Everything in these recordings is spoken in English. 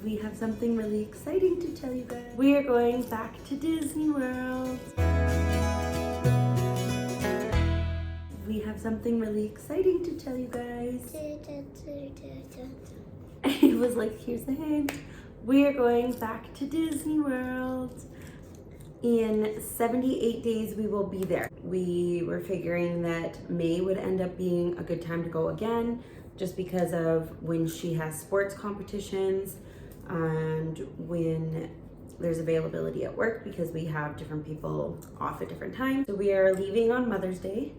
We have something really exciting to tell you guys. We are going back to Disney World. We have something really exciting to tell you guys. It was like, here's the hint. We are going back to Disney World. In 78 days, we will be there. We were figuring that May would end up being a good time to go again, just because of when she has sports competitions and when there's availability at work, because we have different people off at different times. So we are leaving on Mother's Day,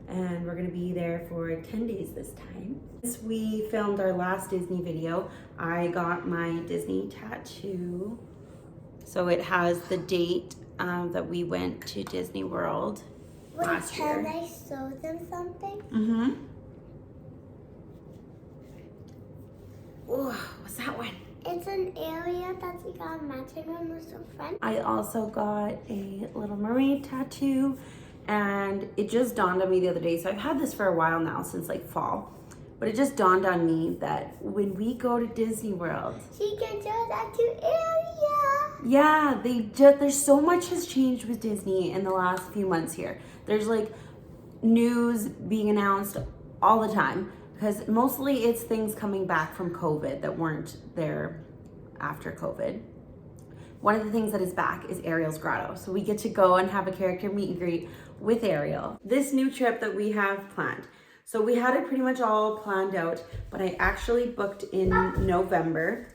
and we're gonna be there for 10 days this time. Since we filmed our last Disney video, I got my Disney tattoo. So it has the date that we went to Disney World last year. Can I show them something? Mm-hmm. Oh, what's that one? It's an area that you got matching room with some friends. I also got a little mermaid tattoo, and it just dawned on me the other day. So I've had this for a while now, since like fall. But it just dawned on me that when we go to Disney World, She can show that to area. yeah, there's so much has changed with Disney in the last few months here. There's like news being announced all the time, because mostly it's things coming back from COVID that weren't there after COVID. One of the things that is back is Ariel's Grotto. So we get to go and have a character meet and greet with Ariel. This new trip that we have planned. So we had it pretty much all planned out, but I actually booked in November.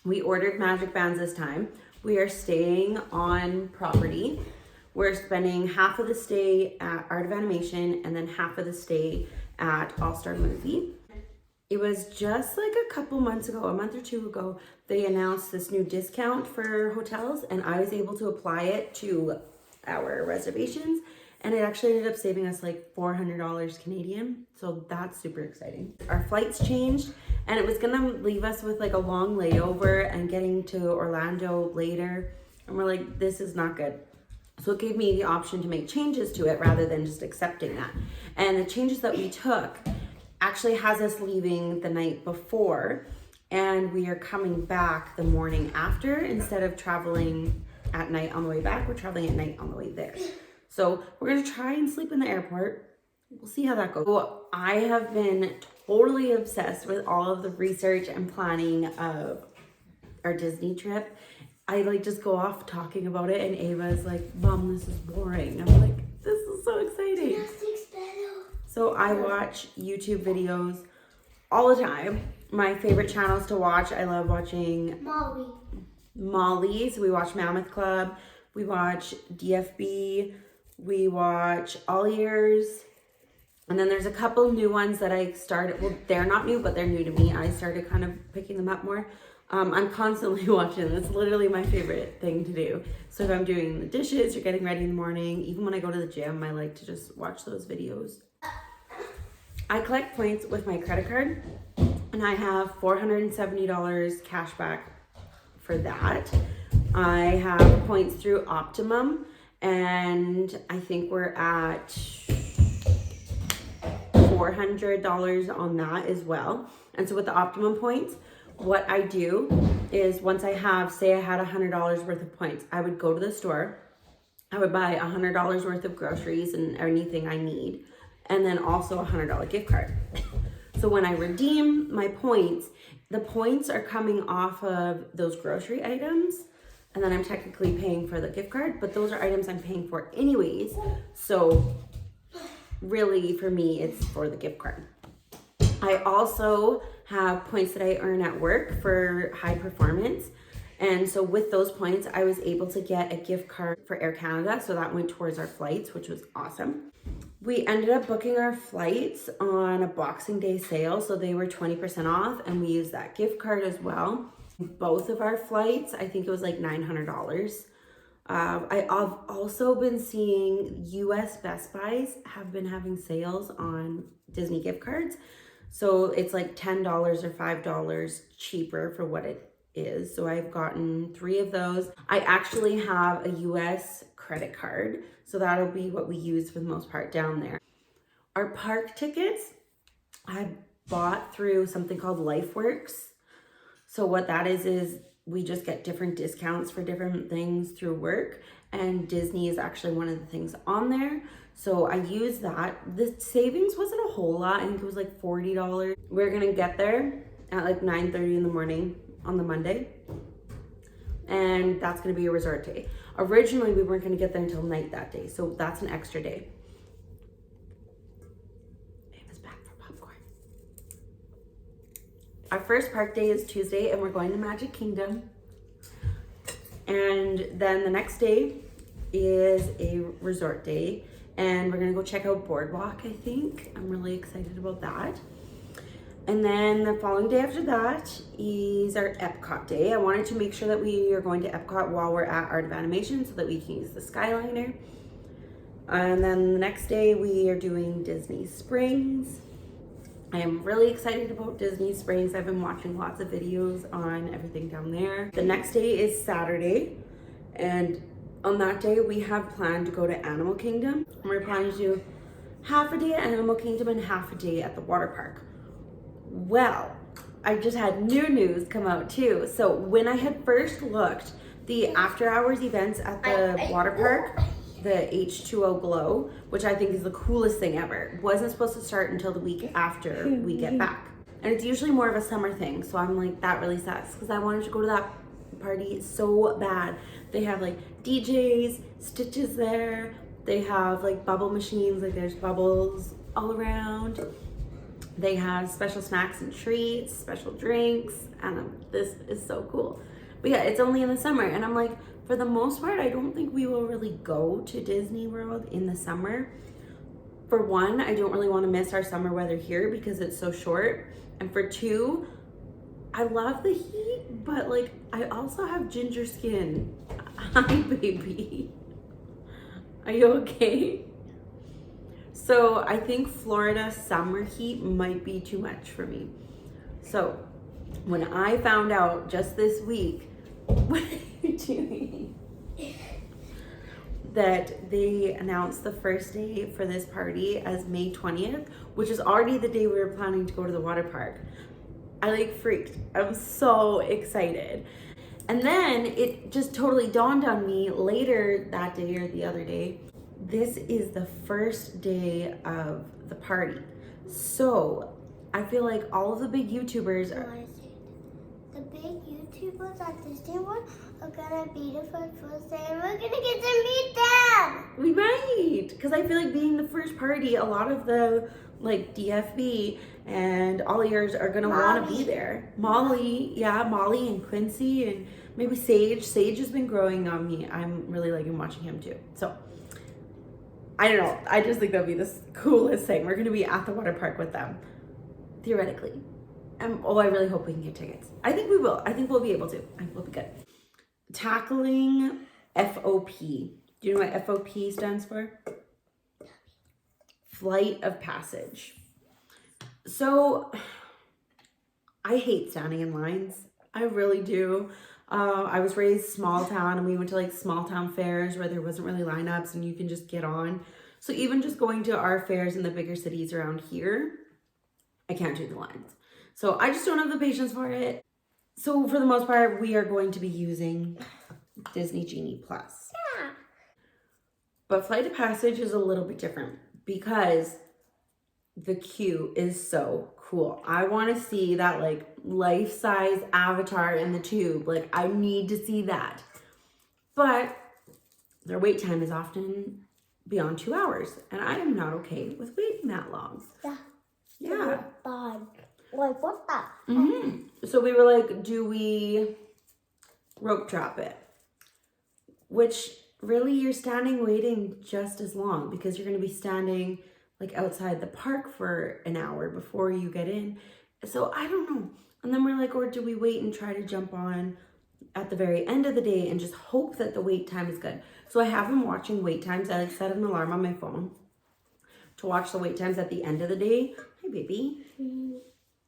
We ordered magic bands this time. We are staying on property. We're spending half of the stay at Art of Animation and then half of the stay at All-Star Movie. It was just like a couple months ago, a month or two ago, they announced this new discount for hotels, and I was able to apply it to our reservations, and it actually ended up saving us like $400 Canadian. So that's super exciting. Our flights changed, and it was gonna leave us with like a long layover and getting to Orlando later. And we're like, this is not good. So it gave me the option to make changes to it rather than just accepting that. And the changes that we took actually has us leaving the night before, and we are coming back the morning after. Instead of traveling at night on the way back, we're traveling at night on the way there. So we're gonna try and sleep in the airport. We'll see how that goes. So I have been totally obsessed with all of the research and planning of our Disney trip. I like just go off talking about it, and Ava's like, Mom, this is boring. I'm like, this is so exciting. So I watch YouTube videos all the time. My favorite channels to watch, I love watching Molly. So we watch Mammoth Club, we watch DFB, we watch All Ears, and then there's a couple new ones that I started. Well, they're not new, but they're new to me. I started kind of picking them up more. I'm constantly watching them. It's literally my favorite thing to do. So if I'm doing the dishes or getting ready in the morning, even when I go to the gym, I like to just watch those videos. I collect points with my credit card, and I have $470 cash back for that. I have points through Optimum, and I think we're at $400 on that as well. And so with the Optimum points, what I do is once I have, say I had $100 worth of points, I would go to the store, I would buy $100 worth of groceries and anything I need, and then also a $100 gift card. So when I redeem my points, the points are coming off of those grocery items, and then I'm technically paying for the gift card, but those are items I'm paying for anyways. So really for me, it's for the gift card. I also have points that I earn at work for high performance. And so with those points, I was able to get a gift card for Air Canada. So that went towards our flights, which was awesome. We ended up booking our flights on a Boxing Day sale. So they were 20% off, and we used that gift card as well. Both of our flights, I think it was like $900. I've also been seeing US Best Buys have been having sales on Disney gift cards. So it's like $10 or $5 cheaper for what it is. So I've gotten 3 of those. I actually have a US credit card, so that'll be what we use for the most part down there. Our park tickets, I bought through something called LifeWorks. So what that is we just get different discounts for different things through work, and Disney is actually one of the things on there. So I use that. The savings wasn't a whole lot. I think it was like $40. We're gonna get there at like 9:30 in the morning on the Monday. And that's gonna be a resort day. Originally, we weren't gonna get there until night that day. So that's an extra day. Ava's back for popcorn. Our first park day is Tuesday, and we're going to Magic Kingdom. And then the next day is a resort day, and we're gonna go check out Boardwalk, I think. I'm really excited about that. And then the following day after that is our Epcot day. I wanted to make sure that we are going to Epcot while we're at Art of Animation so that we can use the Skyliner. And then the next day we are doing Disney Springs. I am really excited about Disney Springs. I've been watching lots of videos on everything down there. The next day is Saturday, and on that day we have planned to go to Animal Kingdom. We're planning to do half a day at Animal Kingdom and half a day at the water park. Well, I just had new news come out too. So when I had first looked, the after hours events at the water park, the H2O Glow, which I think is the coolest thing ever, wasn't supposed to start until the week after we get back. And it's usually more of a summer thing. So I'm like, that really sucks, because I wanted to go to that party so bad. They have like DJs, Stitches there. They have like bubble machines, like there's bubbles all around. They have special snacks and treats, special drinks, and this is so cool. But yeah, it's only in the summer, and I'm like, for the most part, I don't think we will really go to Disney World in the summer. For one, I don't really want to miss our summer weather here because it's so short. And for two, I love the heat, but like, I also have ginger skin. Hi, baby. Are you okay? So I think Florida summer heat might be too much for me. So when I found out just this week, what are you doing? That they announced the first day for this party as May 20th, which is already the day we were planning to go to the water park. I like freaked. I'm so excited. And then it just totally dawned on me later that day or the other day, this is the first day of the party. So I feel like all of the big YouTubers are... The big YouTubers at Disney World are gonna be the first day, and we're gonna get to meet them! We might! Because I feel like being the first party, a lot of the like DFB and all yours are gonna want to be there. Molly and Quincy and maybe Sage. Sage has been growing on me. I'm really liking watching him too. So I don't know. I just think that'd be the coolest thing. We're gonna be at the water park with them, theoretically. I really hope we can get tickets. I think we will. I think we'll be able to. I think we'll be good. Tackling FOP. Do you know what FOP stands for? Flight of Passage. So I hate standing in lines. I really do. I was raised small town, and we went to like small town fairs where there wasn't really lineups and you can just get on. So even just going to our fairs in the bigger cities around here, I can't do the lines. So I just don't have the patience for it. So for the most part, we are going to be using Disney Genie Plus. Yeah. But Flight of Passage is a little bit different because the queue is so cool. I want to see that like life-size Avatar in the tube. Like, I need to see that. But their wait time is often beyond 2 hours, and I am not okay with waiting that long. Yeah. Like, what the? Mm-hmm. So we were like, do we rope drop it? Which really, you're standing waiting just as long because you're going to be standing like outside the park for an hour before you get in. So I don't know. And then we're like, or do we wait and try to jump on at the very end of the day and just hope that the wait time is good? So I have been watching wait times. I like set an alarm on my phone to watch the wait times at the end of the day. Hi, baby.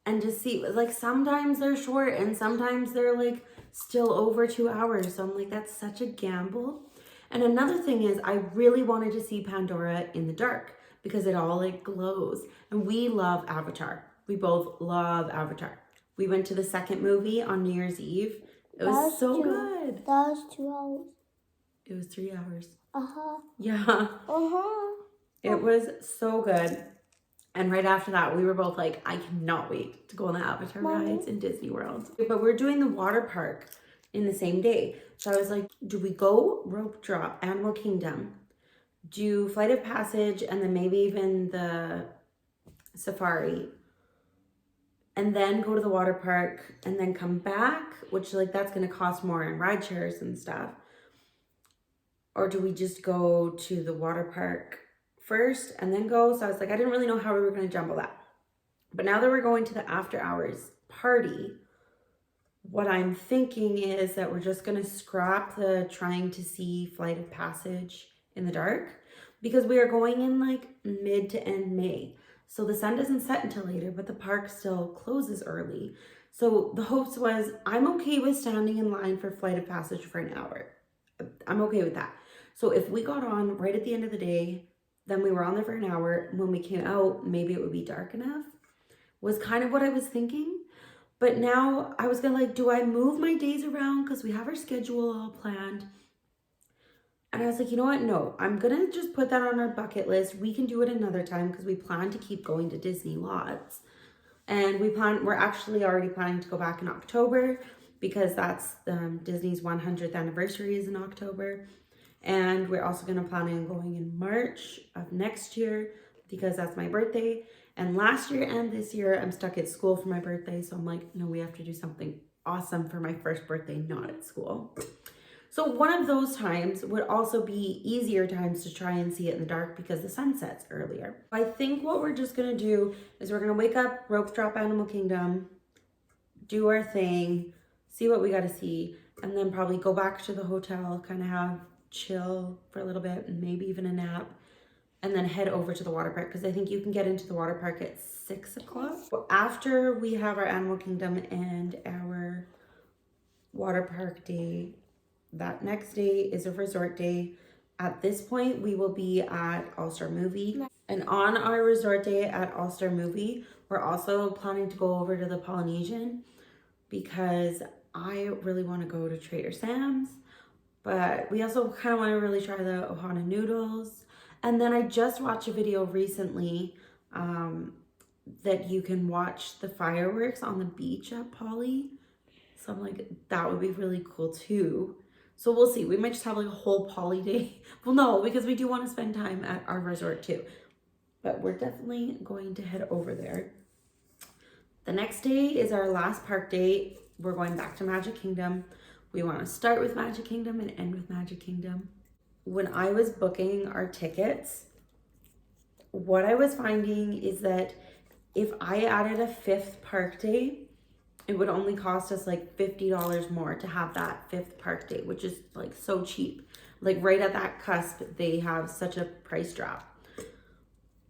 And just see, like, sometimes they're short and sometimes they're like still over 2 hours. So I'm like, that's such a gamble. And another thing is, I really wanted to see Pandora in the dark because it all like glows. And we love Avatar. We both love Avatar. We went to the second movie on New Year's Eve. It was so good. That was 2 hours. It was 3 hours. Uh-huh. Yeah. Uh-huh. It was so good. And right after that, we were both like, I cannot wait to go on the Avatar rides in Disney World. But we're doing the water park in the same day. So I was like, do we go rope drop, Animal Kingdom, do Flight of Passage, and then maybe even the safari, and then go to the water park and then come back, which like that's gonna cost more in ride shares and stuff. Or do we just go to the water park first and then go? So I was like, I didn't really know how we were gonna jumble that. But now that we're going to the after hours party, what I'm thinking is that we're just gonna scrap the trying to see Flight of Passage in the dark, because we are going in like mid to end May. So the sun doesn't set until later, but the park still closes early. So the hopes was, I'm okay with standing in line for Flight of Passage for an hour. I'm okay with that. So if we got on right at the end of the day, then we were on there for an hour. When we came out, maybe it would be dark enough, was kind of what I was thinking. But now I was gonna like, do I move my days around? Because we have our schedule all planned. And I was like, you know what? No, I'm gonna just put that on our bucket list. We can do it another time because we plan to keep going to Disney lots. And we're actually already planning to go back in October, because that's Disney's 100th anniversary is in October. And we're also gonna plan on going in March of next year, because that's my birthday. And last year and this year, I'm stuck at school for my birthday. So I'm like, no, we have to do something awesome for my first birthday, not at school. So one of those times would also be easier times to try and see it in the dark because the sun sets earlier. I think what we're just gonna do is we're gonna wake up, rope drop Animal Kingdom, do our thing, see what we gotta see, and then probably go back to the hotel, kind of have chill for a little bit and maybe even a nap, and then head over to the water park, because I think you can get into the water park at 6 o'clock. After we have our Animal Kingdom and our water park day, that next day is a resort day. At this point, we will be at All-Star Movie. And on our resort day at All-Star Movie, we're also planning to go over to the Polynesian, because I really want to go to Trader Sam's. But we also kind of want to really try the Ohana noodles. And then I just watched a video recently that you can watch the fireworks on the beach at Poly. So I'm like, that would be really cool too. So we'll see. We might just have like a whole Poly day. Well, no, because we do want to spend time at our resort too. But we're definitely going to head over there. The next day is our last park day. We're going back to Magic Kingdom. We want to start with Magic Kingdom and end with Magic Kingdom. When I was booking our tickets, what I was finding is that if I added a 5th park day, it would only cost us like $50 more to have that 5th park day, which is like so cheap. Like right at that cusp, they have such a price drop.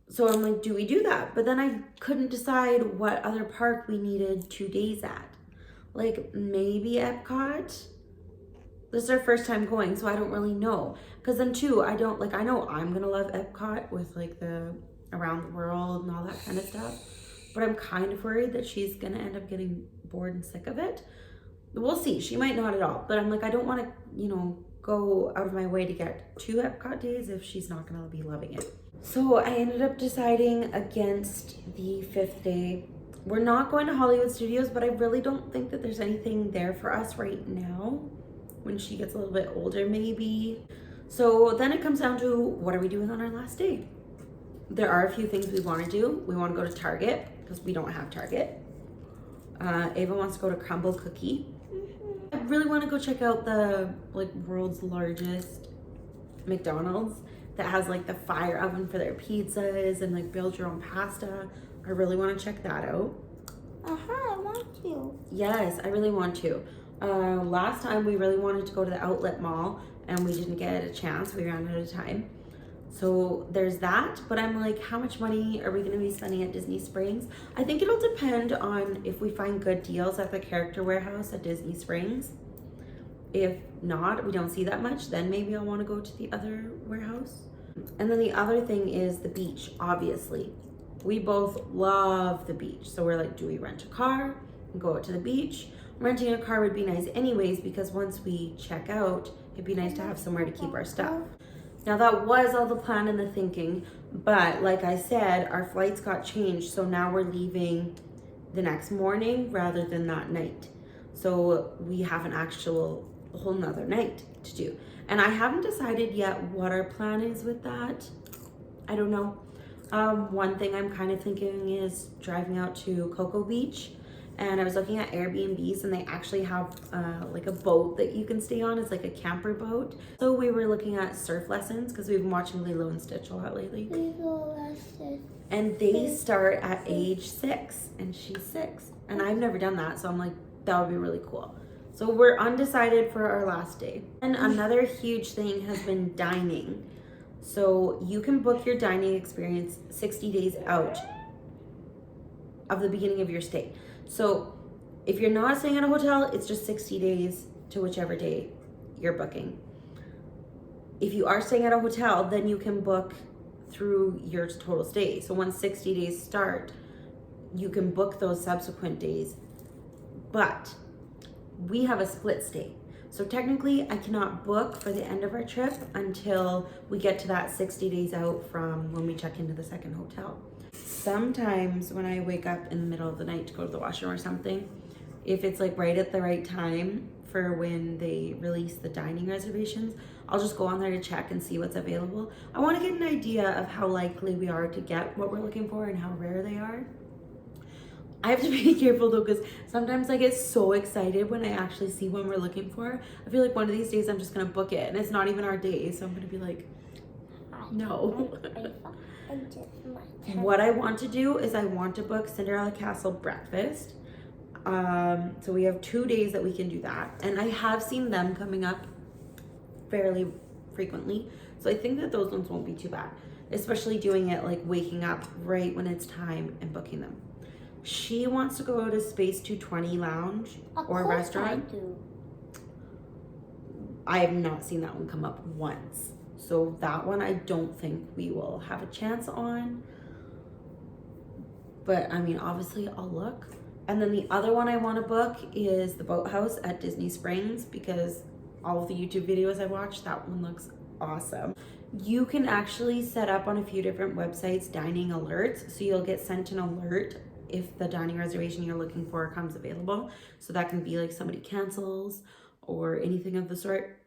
So I'm like, do we do that? But then I couldn't decide what other park we needed 2 days at. Like maybe Epcot. This is our first time going, so I don't really know. Because then too, I know I'm gonna love Epcot with like the around the world and all that kind of stuff. But I'm kind of worried that she's gonna end up getting bored and sick of it. We'll see. She might not at all. But I'm like, I don't want to, go out of my way to get 2 Epcot days if she's not gonna be loving it. So I ended up deciding against the 5th day. We're not going to Hollywood Studios, but I really don't think that there's anything there for us right now. When she gets a little bit older, maybe. So then it comes down to, what are we doing on our last day? There are a few things we want to do. We want to go to Target, because we don't have Target. Ava wants to go to Crumble Cookie. I really want to go check out the world's largest McDonald's that has like the fire oven for their pizzas and like build your own pasta. I really want to check that out. I want to. Yes, I really want to. Last time we really wanted to go to the outlet mall and we didn't get a chance. We ran out of time. So there's that, but I'm like, how much money are we going to be spending at Disney Springs? I think it'll depend on if we find good deals at the Character Warehouse at Disney Springs. If not, we don't see that much, then maybe I'll want to go to the other warehouse. And then the other thing is the beach, obviously. We both love the beach. So we're like, do we rent a car? and go out to the beach. Renting a car would be nice anyways, because once we check out, it'd be nice to have somewhere to keep our stuff. Now that was all the plan and the thinking, but like I said, our flights got changed, so now we're leaving the next morning rather than that night. So we have an actual whole nother night to do. And I haven't decided yet what our plan is with that. I don't know. One thing I'm kind of thinking is driving out to Cocoa Beach. And I was looking at Airbnbs, and they actually have like a boat that you can stay on. It's like a camper boat. So we were looking at surf lessons because we've been watching Lilo and Stitch a lot lately. And they start at age 6, and she's 6. And I've never done that, so I'm like, that would be really cool. So we're undecided for our last day. And another huge thing has been dining. So you can book your dining experience 60 days out of the beginning of your stay. So if you're not staying in a hotel, it's just 60 days to whichever day you're booking. If you are staying at a hotel, then you can book through your total stay. So once 60 days start, you can book those subsequent days. But we have a split stay. So technically I cannot book for the end of our trip until we get to that 60 days out from when we check into the second hotel. Sometimes when I wake up in the middle of the night to go to the washroom or something, if it's like right at the right time for when they release the dining reservations, I'll just go on there to check and see what's available. I want to get an idea of how likely we are to get what we're looking for and how rare they are. I have to be careful though, because sometimes I get so excited when I actually see one we're looking for. I feel like one of these days I'm just gonna book it and it's not even our day, so I'm gonna be like, no. What I want to do is I want to book Cinderella Castle breakfast. So we have 2 days that we can do that, and I have seen them coming up fairly frequently, so I think that those ones won't be too bad, especially doing it like waking up right when it's time and booking them. She wants to go to Space 220 Lounge or restaurant. I have not seen that one come up once. So that one I don't think we will have a chance on. But I mean, obviously I'll look. And then the other one I want to book is the Boathouse at Disney Springs, because all of the YouTube videos I watched, that one looks awesome. You can actually set up on a few different websites dining alerts. So you'll get sent an alert if the dining reservation you're looking for comes available. So that can be like somebody cancels or anything of the sort.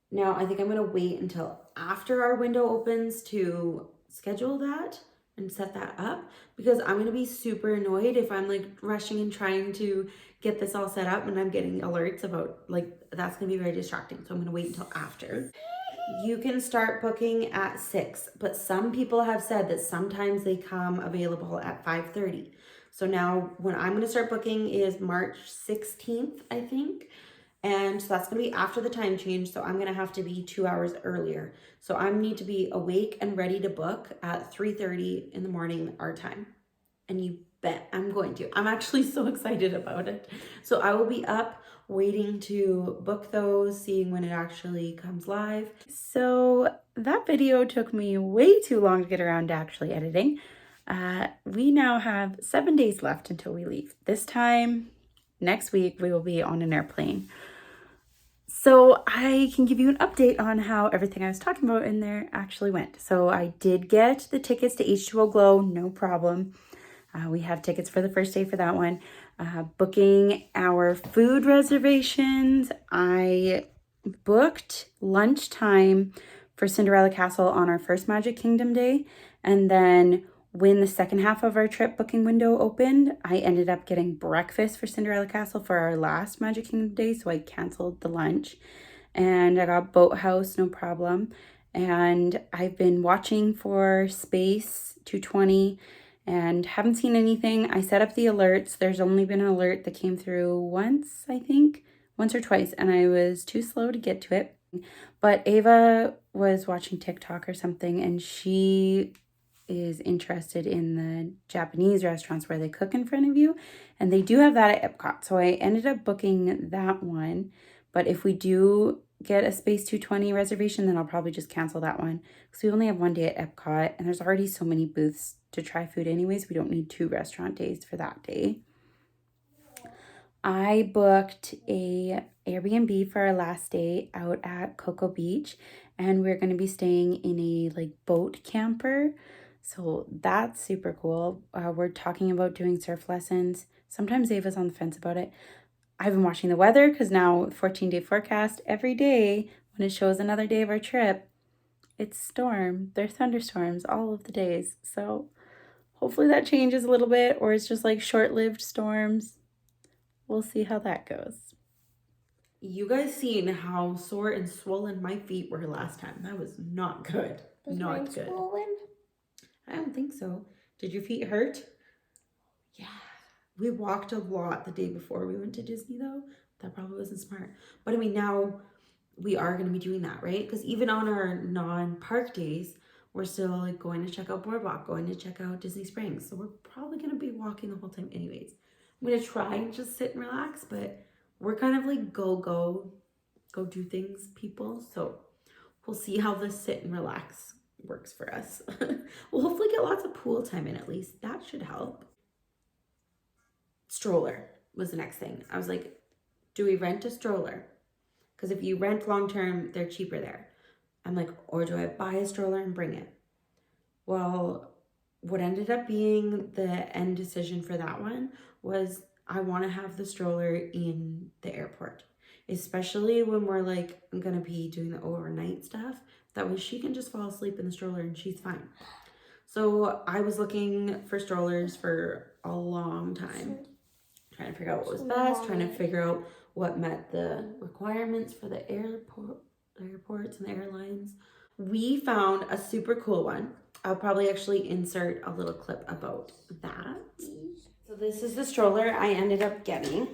Now, I think I'm gonna wait until after our window opens to schedule that and set that up, because I'm gonna be super annoyed if I'm like rushing and trying to get this all set up and I'm getting alerts about, like, that's gonna be very distracting. So I'm gonna wait until after. You can start booking at 6, but some people have said that sometimes they come available at 5:30. So now when I'm gonna start booking is March 16th, I think. And so that's gonna be after the time change. So I'm gonna have to be 2 hours earlier. So I need to be awake and ready to book at 3:30 in the morning our time. And you bet I'm going to. I'm actually so excited about it. So I will be up waiting to book those, seeing when it actually comes live. So that video took me way too long to get around to actually editing. We now have 7 days left until we leave. This time next week, we will be on an airplane. So I can give you an update on how everything I was talking about in there actually went. So I did get the tickets to H2O Glow, no problem. We have tickets for the first day for that one. Booking our food reservations. I booked lunchtime for Cinderella Castle on our first Magic Kingdom day. And then when the second half of our trip booking window opened, I ended up getting breakfast for Cinderella Castle for our last Magic Kingdom day. So I canceled the lunch and I got Boathouse, no problem. And I've been watching for Space 220 and haven't seen anything. I set up the alerts. There's only been an alert that came through once, I think, once or twice, and I was too slow to get to it. But Ava was watching TikTok or something, and she is interested in the Japanese restaurants where they cook in front of you, and they do have that at Epcot. So I ended up booking that one. But if we do get a Space 220 reservation, then I'll probably just cancel that one, because we only have one day at Epcot and there's already so many booths to try food anyways. We don't need 2 restaurant days for that day. I booked a Airbnb for our last day out at Cocoa Beach, and we're going to be staying in a like boat camper. So that's super cool. We're talking about doing surf lessons. Sometimes Ava's on the fence about it. I've been watching the weather because now 14-day forecast every day when it shows another day of our trip, it's storm. There's thunderstorms all of the days. So hopefully that changes a little bit, or it's just like short-lived storms. We'll see how that goes. You guys seen how sore and swollen my feet were last time. That was not good. Not good. Swollen? I don't think so. Did your feet hurt? Yeah. We walked a lot the day before we went to Disney though. That probably wasn't smart. But I mean, now we are going to be doing that, right? Because even on our non-park days, we're still like going to check out Boardwalk, going to check out Disney Springs. So we're probably going to be walking the whole time anyways. I'm going to try and just sit and relax, but we're kind of like go do things people. So we'll see how the sit and relax works for us. We'll hopefully get lots of pool time in at least. That should help. Stroller was the next thing. I was like, do we rent a stroller? Because if you rent long-term, they're cheaper there. I'm like, or do I buy a stroller and bring it? Well, what ended up being the end decision for that one was I want to have the stroller in the airport, especially when we're like going to be doing the overnight stuff. That way she can just fall asleep in the stroller and she's fine. So I was looking for strollers for a long time, trying to figure out what was best, trying to figure out what met the requirements for the airports and the airlines. We found a super cool one. I'll probably actually insert a little clip about that. So this is the stroller I ended up getting.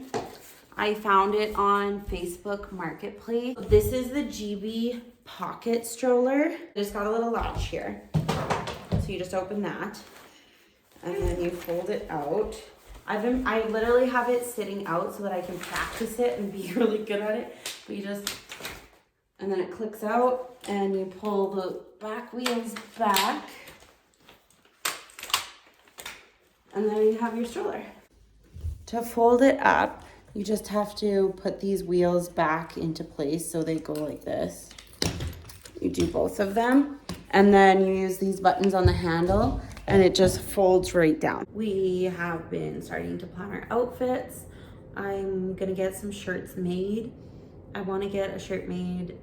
I found it on Facebook Marketplace. This is the GB Pocket stroller. It's got a little latch here. So you just open that and then you fold it out. I literally have it sitting out so that I can practice it and be really good at it. But you just, and then it clicks out and you pull the back wheels back. And then you have your stroller. To fold it up, you just have to put these wheels back into place so they go like this. You do both of them. And then you use these buttons on the handle and it just folds right down. We have been starting to plan our outfits. I'm gonna get some shirts made. I wanna get a shirt made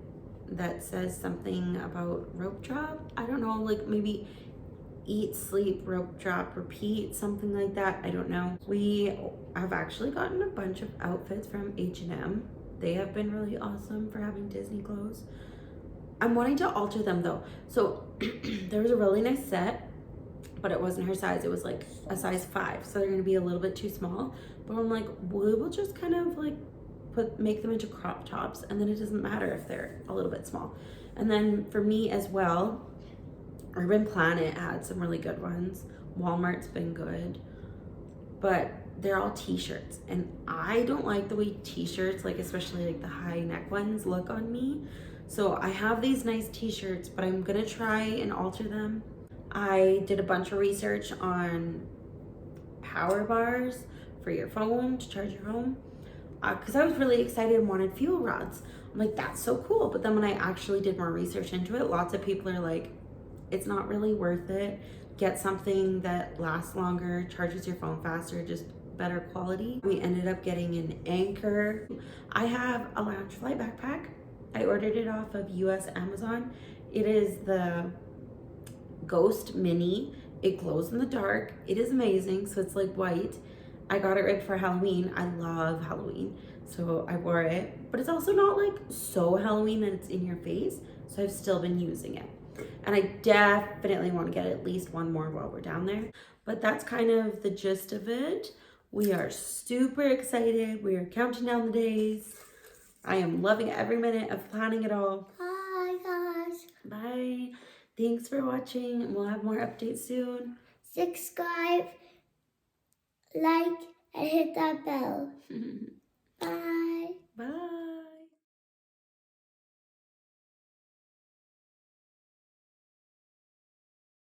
that says something about rope drop. I don't know, like maybe eat, sleep, rope drop, repeat, something like that. I don't know. We have actually gotten a bunch of outfits from H&M. They have been really awesome for having Disney clothes. I'm wanting to alter them though. So there was a really nice set, but it wasn't her size. It was like a size 5. So they're gonna be a little bit too small. But I'm like, we will just kind of like make them into crop tops, and then it doesn't matter if they're a little bit small. And then for me as well, Urban Planet had some really good ones. Walmart's been good, but they're all t-shirts, and I don't like the way t-shirts, like especially like the high neck ones, look on me. So I have these nice t-shirts, but I'm gonna try and alter them. I did a bunch of research on power bars for your phone to charge your home, because I was really excited and wanted fuel rods. I'm like, that's so cool. But then when I actually did more research into it, lots of people are like, it's not really worth it. Get something that lasts longer, charges your phone faster, just better quality. We ended up getting an Anchor. I have a Loungefly backpack. I ordered it off of US Amazon. It is the Ghost Mini. It glows in the dark. It is amazing. So it's like white. I got it right for Halloween. I love Halloween. So I wore it. But it's also not like so Halloween that it's in your face. So I've still been using it. And I definitely want to get at least one more while we're down there. But that's kind of the gist of it. We are super excited. We are counting down the days. I am loving every minute of planning it all. Bye, guys. Bye. Thanks for watching. We'll have more updates soon. Subscribe, like, and hit that bell. Bye. Bye.